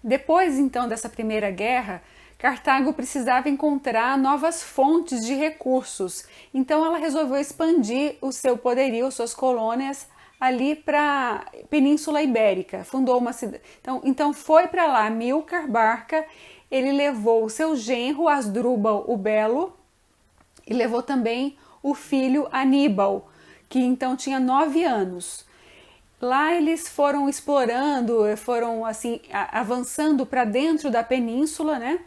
Depois, então, dessa primeira guerra, Cartago precisava encontrar novas fontes de recursos. Então, ela resolveu expandir o seu poderio, suas colônias, ali para a Península Ibérica. Fundou uma cidade. Então foi para lá Amílcar Barca. Ele levou o seu genro, Asdrúbal o Belo, e levou também o filho Aníbal, que então tinha 9 anos. Lá eles foram explorando, foram assim avançando para dentro da península, né?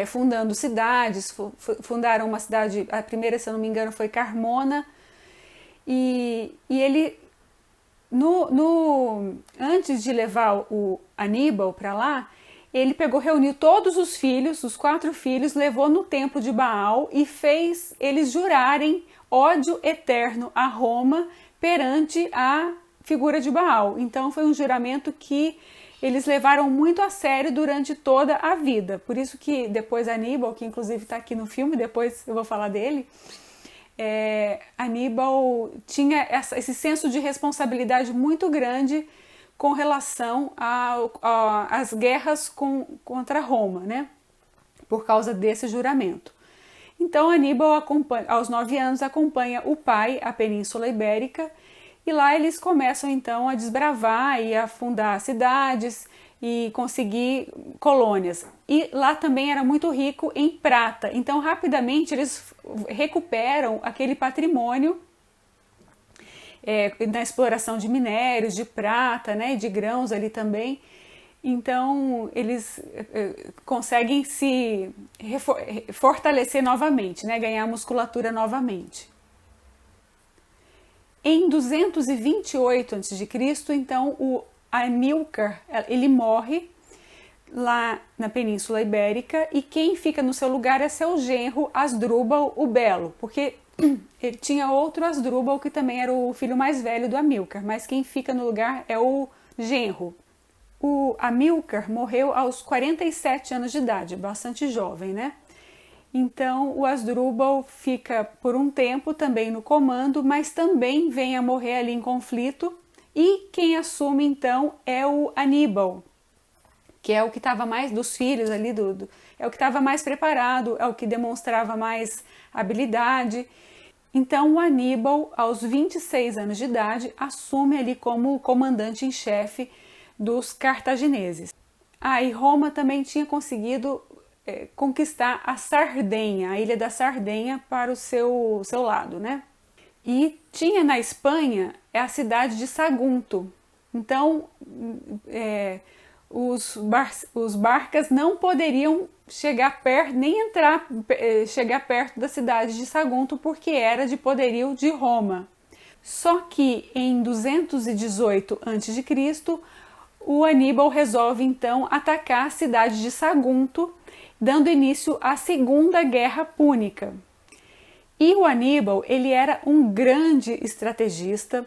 Fundando cidades, fundaram uma cidade, a primeira, se eu não me engano, foi Carmona, e ele, antes de levar o Aníbal para lá, ele reuniu todos os filhos, os 4 filhos, levou no templo de Baal e fez eles jurarem ódio eterno a Roma perante a figura de Baal. Então foi um juramento que eles levaram muito a sério durante toda a vida. Por isso que depois Aníbal, que inclusive está aqui no filme, depois eu vou falar dele, Aníbal tinha esse senso de responsabilidade muito grande com relação às guerras contra Roma, né? Por causa desse juramento. Então Aníbal, aos 9 anos, acompanha o pai à Península Ibérica, e lá eles começam então a desbravar e a fundar cidades e conseguir colônias. E lá também era muito rico em prata, então rapidamente eles recuperam aquele patrimônio na exploração de minérios, de prata, né, de grãos ali também. Então eles conseguem se fortalecer novamente, né, ganhar musculatura novamente. Em 228 a.C., então o Amílcar ele morre lá na Península Ibérica, e quem fica no seu lugar é seu genro Asdrúbal o Belo, porque ele tinha outro Asdrúbal que também era o filho mais velho do Amílcar, mas quem fica no lugar é o genro. O Amílcar morreu aos 47 anos de idade, bastante jovem, né? Então o Asdrúbal fica por um tempo também no comando, mas também vem a morrer ali em conflito, e quem assume então é o Aníbal, que é o que estava mais dos filhos ali, é o que estava mais preparado, é o que demonstrava mais habilidade. Então o Aníbal, aos 26 anos de idade, assume ali como comandante em chefe dos cartagineses. E Roma também tinha conseguido conquistar a Sardenha, a ilha da Sardenha, para o seu lado, né? E tinha na Espanha a cidade de Sagunto. Então os barcas não poderiam chegar perto, nem chegar perto da cidade de Sagunto, porque era de poderio de Roma. Só que em 218 a.C., o Aníbal resolve então atacar a cidade de Sagunto, dando início à Segunda Guerra Púnica. E o Aníbal, ele era um grande estrategista.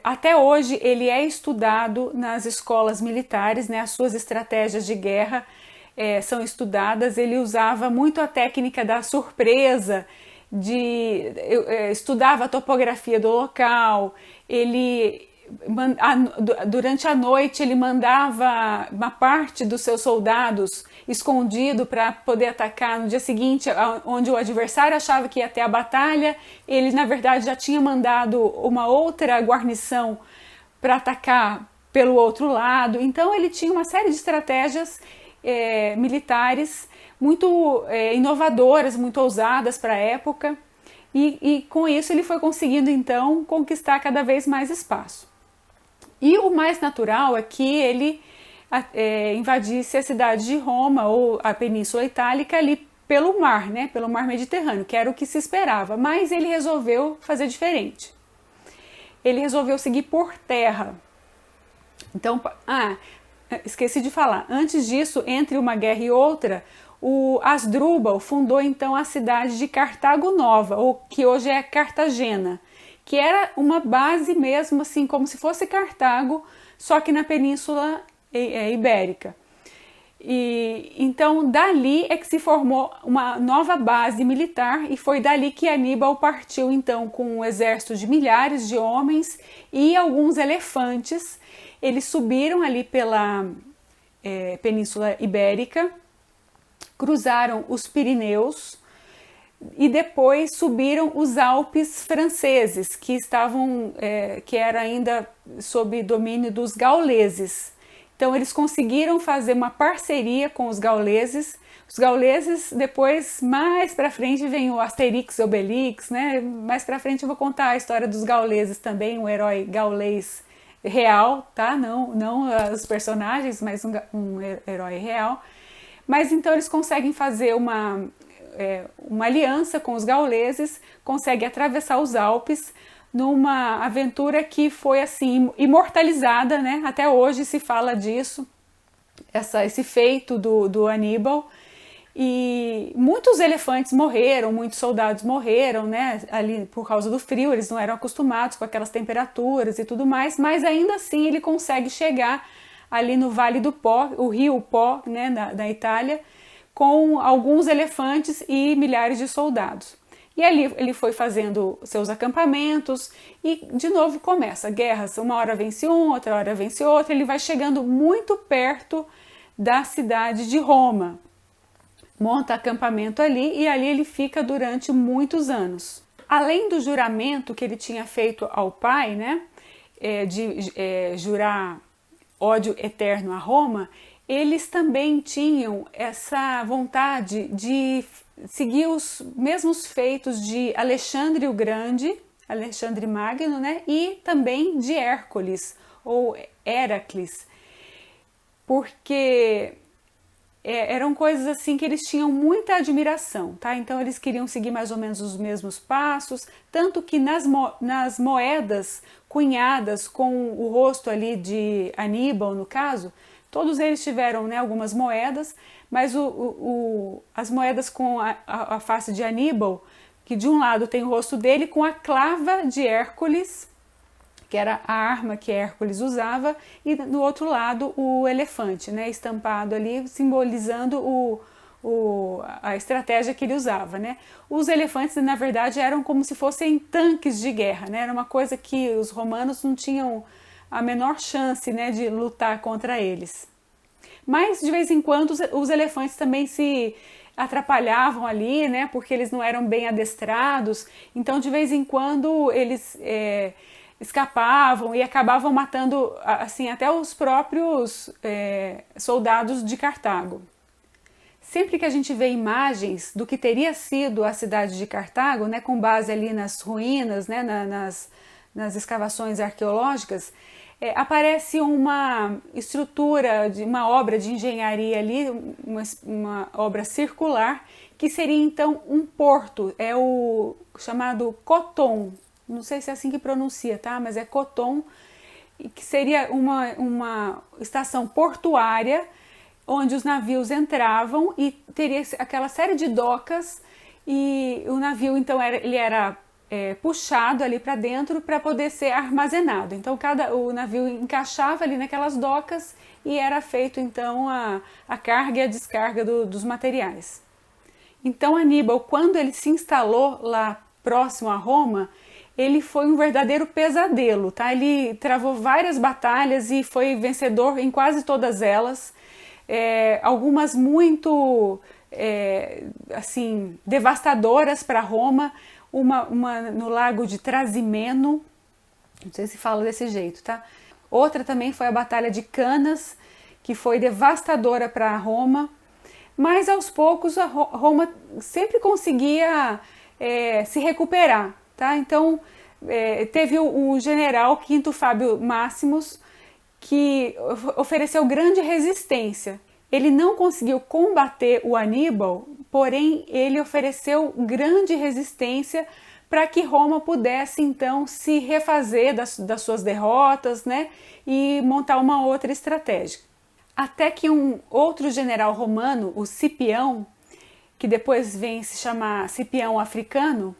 Até hoje ele é estudado nas escolas militares, né? As suas estratégias de guerra são estudadas. Ele usava muito a técnica da surpresa, estudava a topografia do local. Durante a noite ele mandava uma parte dos seus soldados escondido para poder atacar no dia seguinte, onde o adversário achava que ia ter a batalha. Ele na verdade já tinha mandado uma outra guarnição para atacar pelo outro lado. Então ele tinha uma série de estratégias militares muito inovadoras, muito ousadas para a época, e com isso ele foi conseguindo então conquistar cada vez mais espaço. E o mais natural é que ele invadisse a cidade de Roma ou a Península Itálica ali pelo mar, né? Pelo mar Mediterrâneo, que era o que se esperava. Mas ele resolveu fazer diferente. Ele resolveu seguir por terra. Então, esqueci de falar. Antes disso, entre uma guerra e outra, o Asdrúbal fundou então a cidade de Cartago Nova, ou que hoje é Cartagena, que era uma base mesmo, assim, como se fosse Cartago, só que na Península Ibérica. E então dali é que se formou uma nova base militar, e foi dali que Aníbal partiu então com um exército de milhares de homens e alguns elefantes, eles subiram ali pela Península Ibérica, cruzaram os Pirineus e depois subiram os Alpes franceses, que estavam, que era ainda sob domínio dos gauleses. Então eles conseguiram fazer uma parceria com os gauleses. Os gauleses, depois, mais para frente, vem o Asterix e Obelix, né? Mais para frente eu vou contar a história dos gauleses também, um herói gaulês real, tá? Não os personagens, mas um herói real. Mas então eles conseguem fazer uma aliança com os gauleses, conseguem atravessar os Alpes numa aventura que foi assim imortalizada, né? Até hoje se fala disso, esse feito do Aníbal. E muitos elefantes morreram, muitos soldados morreram, né, ali por causa do frio, eles não eram acostumados com aquelas temperaturas e tudo mais, mas ainda assim ele consegue chegar ali no Vale do Pó, o rio Pó, né, da Itália, com alguns elefantes e milhares de soldados. E ali ele foi fazendo seus acampamentos e de novo começa guerras, uma hora vence um, outra hora vence outra, ele vai chegando muito perto da cidade de Roma. Monta acampamento ali e ali ele fica durante muitos anos. Além do juramento que ele tinha feito ao pai, né, de jurar ódio eterno a Roma, eles também tinham essa vontade de seguir os mesmos feitos de Alexandre o Grande, Alexandre Magno, né, e também de Hércules ou Heracles, porque eram coisas assim que eles tinham muita admiração, tá? Então eles queriam seguir mais ou menos os mesmos passos, tanto que nas moedas cunhadas com o rosto ali de Aníbal, no caso, todos eles tiveram, né, algumas moedas, mas as moedas com a face de Aníbal, que de um lado tem o rosto dele com a clava de Hércules, que era a arma que Hércules usava, e do outro lado o elefante, né, estampado ali, simbolizando a estratégia que ele usava, né. Os elefantes, na verdade, eram como se fossem tanques de guerra, né, era uma coisa que os romanos não tinham a menor chance, né, de lutar contra eles. Mas, de vez em quando, os elefantes também se atrapalhavam ali, né, porque eles não eram bem adestrados, então, de vez em quando, eles escapavam e acabavam matando assim até os próprios soldados de Cartago. Sempre que a gente vê imagens do que teria sido a cidade de Cartago, né, com base ali nas ruínas, né, nas escavações arqueológicas, aparece uma estrutura, de uma obra de engenharia ali, uma obra circular, que seria então um porto, é o chamado Coton. Não sei se é assim que pronuncia, tá? Mas é Coton, que seria uma estação portuária onde os navios entravam e teria aquela série de docas e o navio então ele era puxado ali para dentro para poder ser armazenado. Então o navio encaixava ali naquelas docas e era feito então a carga e a descarga dos materiais. Então Aníbal, quando ele se instalou lá próximo a Roma, ele foi um verdadeiro pesadelo, tá? Ele travou várias batalhas e foi vencedor em quase todas elas, algumas muito assim devastadoras para Roma, uma no lago de Trasimeno, não sei se fala desse jeito, tá? Outra também foi a Batalha de Canas, que foi devastadora para Roma, mas aos poucos a Roma sempre conseguia se recuperar. Tá? Então, teve o general Quinto Fábio Máximos, que ofereceu grande resistência. Ele não conseguiu combater o Aníbal, porém ele ofereceu grande resistência para que Roma pudesse então se refazer das suas derrotas, né, e montar uma outra estratégia. Até que um outro general romano, o Cipião, que depois vem se chamar Cipião Africano,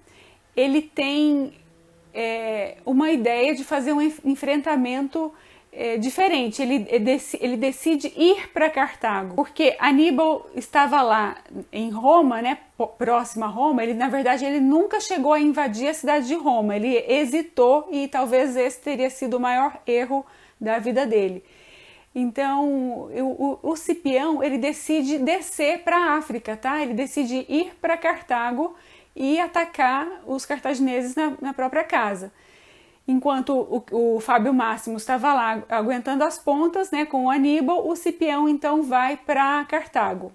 ele tem uma ideia de fazer um enfrentamento diferente. Ele decide ir para Cartago, porque Aníbal estava lá em Roma, né, próximo a Roma. Na verdade, ele nunca chegou a invadir a cidade de Roma. Ele hesitou e talvez esse teria sido o maior erro da vida dele. Então, o Cipião, ele decide descer para a África, tá? Ele decide ir para Cartago e atacar os cartagineses na própria casa. Enquanto o Fábio Máximo estava lá aguentando as pontas, né, com o Aníbal, o Cipião então vai para Cartago.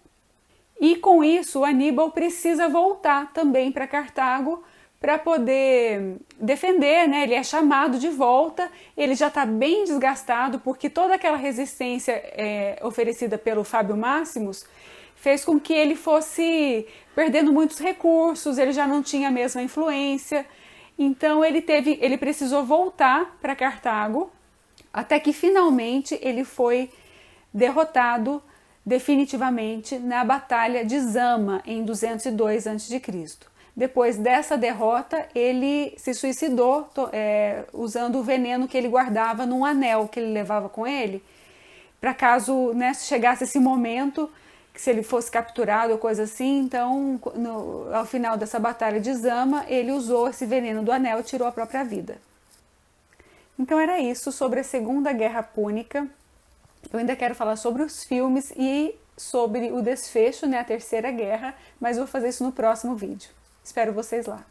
E com isso, o Aníbal precisa voltar também para Cartago para poder defender, né? Ele é chamado de volta, ele já está bem desgastado, porque toda aquela resistência oferecida pelo Fábio Máximos fez com que ele fosse perdendo muitos recursos, ele já não tinha a mesma influência. Então ele precisou voltar para Cartago, até que finalmente ele foi derrotado definitivamente na Batalha de Zama, em 202 a.C. Depois dessa derrota, ele se suicidou usando o veneno que ele guardava num anel que ele levava com ele, para caso, né, chegasse esse momento, que se ele fosse capturado ou coisa assim, então ao final dessa Batalha de Zama, ele usou esse veneno do anel e tirou a própria vida. Então era isso sobre a Segunda Guerra Púnica. Eu ainda quero falar sobre os filmes e sobre o desfecho, né, a Terceira Guerra, mas vou fazer isso no próximo vídeo. Espero vocês lá.